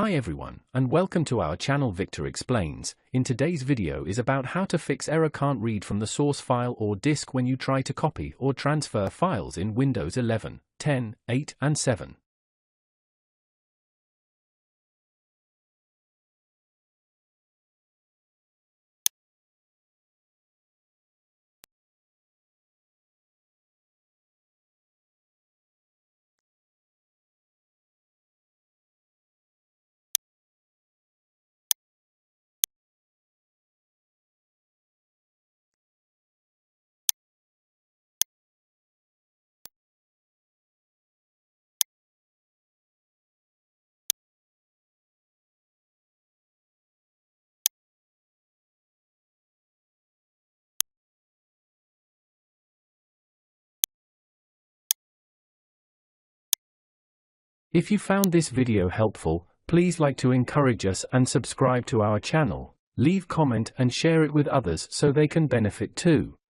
Hi everyone, and welcome to our channel Victor Explains. In today's video is about how to fix error can't read from the source file or disk when you try to copy or transfer files in Windows 11, 10, 8 and 7. If you found this video helpful, please like to encourage us and subscribe to our channel. Leave comment and share it with others so they can benefit too.